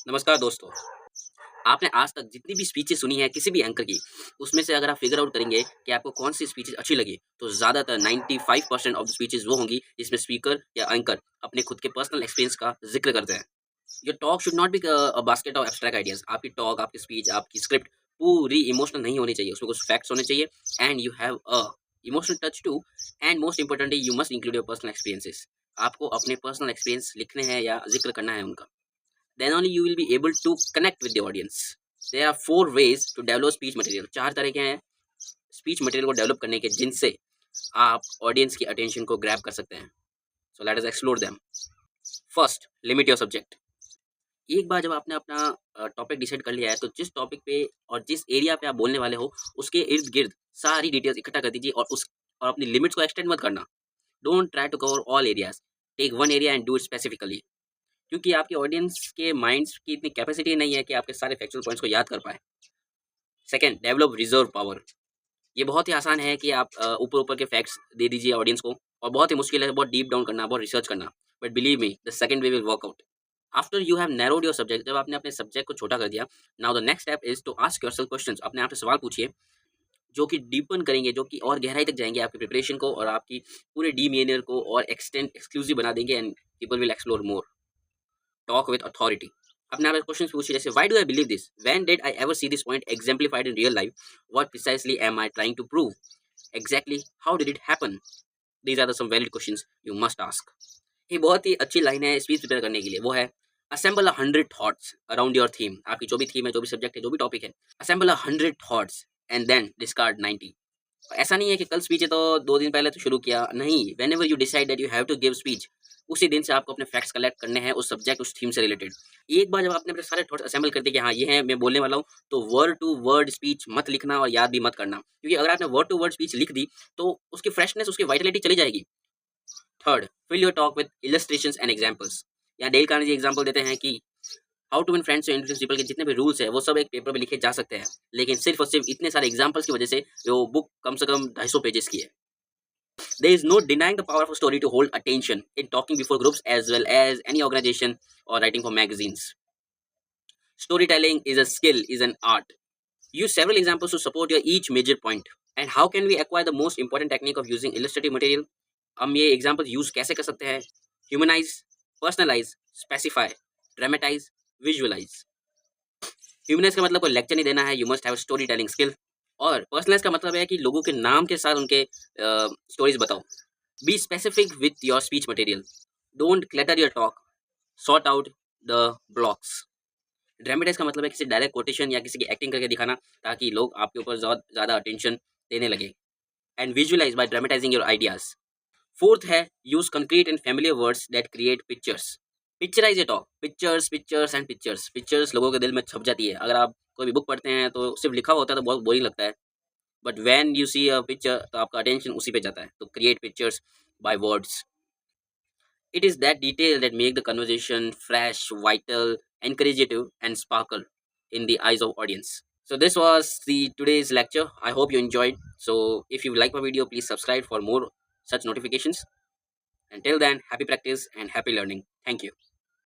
नमस्कार दोस्तों। आपने आज तक जितनी भी स्पीचेस सुनी है किसी भी एंकर की, उसमें से अगर आप फिगर आउट करेंगे कि आपको कौन-सी स्पीचेस अच्छी लगी, तो ज़्यादातर 95% ऑफ द स्पीचेस वो होंगी जिसमें स्पीकर या एंकर अपने खुद के पर्सनल एक्सपीरियंस का ज़िक्र करते हैं। Your talk should not be a basket of abstract ideas. आपकी टॉक, आपकी स्पीच, आपकी स्क्रिप्ट पूरी इमोशनल नहीं होनी चाहिए, उसमें कुछ फैक्ट्स होने चाहिए and you have a emotional touch too and most importantly you must include your personal experiences. आपको अपने पर्सनल एक्सपीरियंस लिखने हैं या ज़िक्र करना है उनका। then only you will be able to connect with the audience. There are four ways to develop speech material. चार तरीके हैं स्पीच मटेरियल को डेवलप करने के जिनसे आप ऑडियंस की अटेंशन को ग्रैब कर सकते हैं. So let us explore them. First, limit your subject. एक बार जब आपने अपना टॉपिक डिसाइड कर लिया है तो जिस टॉपिक पे और जिस एरिया पे आप बोलने वाले हो उसके इर्द गिर्द सारी डिटेल्स इकट्ठा कर दीजिए और अपनी लिमिट्स को एक्सटेंड मत करना. Don't try to cover all areas. Take one area and do it specifically. क्योंकि आपके ऑडियंस के माइंड्स की इतनी कैपेसिटी नहीं है कि आपके सारे फैक्चुअल पॉइंट्स को याद कर पाए. Second, develop reserve power. ये बहुत ही आसान है कि आप ऊपर ऊपर के फैक्ट्स दे दीजिए ऑडियंस को, और बहुत ही मुश्किल है बहुत डीप डाउन करना, बहुत रिसर्च करना. But believe me, the second way will work out. After you have narrowed your subject, जब आपने अपने सब्जेक्ट को छोटा कर दिया, now the next step is to ask yourself questions. अपने आप से सवाल पूछिए जो कि डीपन करेंगे, जो कि और गहराई तक जाएंगे आपकी प्रिपरेशन को और आपकी पूरे डीमीनियर को और एक्सटेंड एक्सक्लूसिव बना देंगे and people will explore more. Talk with authority. अपने आप क्वेश्चन पूछिए जैसे why do I believe this, when did I ever see this point exemplified in real life, what precisely am I trying to prove, exactly how did it happen. These are the some valid questions you must ask. ये बहुत ही अच्छी line है speech prepare करने के लिए. वो है assemble 100 thoughts around your theme. आपकी जो भी थीम है, जो भी सब्जेक्ट है, जो भी टॉपिक है, assemble 100 thoughts and then discard 90. ऐसा नहीं है कि कल स्पीच है तो 2 दिन पहले तो शुरू किया. नहीं, whenever you decide that you have to give speech, उसी दिन से आपको अपने फैक्ट्स कलेक्ट करने हैं उस सब्जेक्ट, उस थीम से रिलेटेड. एक बार जब आपने अपने सारे थॉट्स असेंबल कर दिए कि हाँ ये है मैं बोलने वाला हूँ, तो वर्ड टू वर्ड स्पीच मत लिखना और याद भी मत करना, क्योंकि अगर आपने वर्ड टू वर्ड स्पीच लिख दी तो उसकी फ्रेशनेस, उसकी वाइटलिटी चली जाएगी. Third, fill your talk with illustrations and examples. यहाँ डेल कार्नेगी एग्जांपल देते हैं कि how to win friends to influence people के जितने भी रूल्स है वो सब एक पेपर पे लिखे जा सकते हैं, लेकिन सिर्फ और सिर्फ इतने सारे एग्जांपल्स की वजह से वो बुक कम से कम 250 पेजेस की है. There is no denying the power of a story to hold attention in talking before groups as well as any organization or writing for magazines. Storytelling is a skill, is an art. Use several examples to support your each major point. And how can we acquire the most important technique of using illustrative material? हम ये example use कैसे कर सकते हैं? Humanise, personalise, specify, dramatise, visualise. Humanise का मतलब कोई lecture नहीं देना है, you must have story telling skill. और पर्सनलाइज का मतलब है कि लोगों के नाम के साथ उनके स्टोरीज बताओ. Be specific with your speech material. Don't clutter your talk. Sort out the blocks. Dramatise का मतलब है किसी डायरेक्ट कोटेशन या किसी की एक्टिंग करके दिखाना ताकि लोग आपके ऊपर ज़्यादा अटेंशन देने लगे. And visualise by dramatising your ideas. Fourth है use concrete and familiar words that create pictures. Picturise it all. Pictures pictures and pictures. Pictures लोगों के दिल में छप जाती है. अगर आप कोई भी बुक पढ़ते हैं तो सिर्फ लिखा होता है तो बहुत बोरिंग लगता है, but when you see a picture तो आपका अटेंशन उसी पे जाता है. तो create pictures by words. It is that detail that make the conversation fresh, vital, encourageable, and sparkle in the eyes of audience. So this was the today's lecture. I hope you enjoyed. So if you like my video, please subscribe for more such notifications. Until then, happy practice and happy learning. Thank you.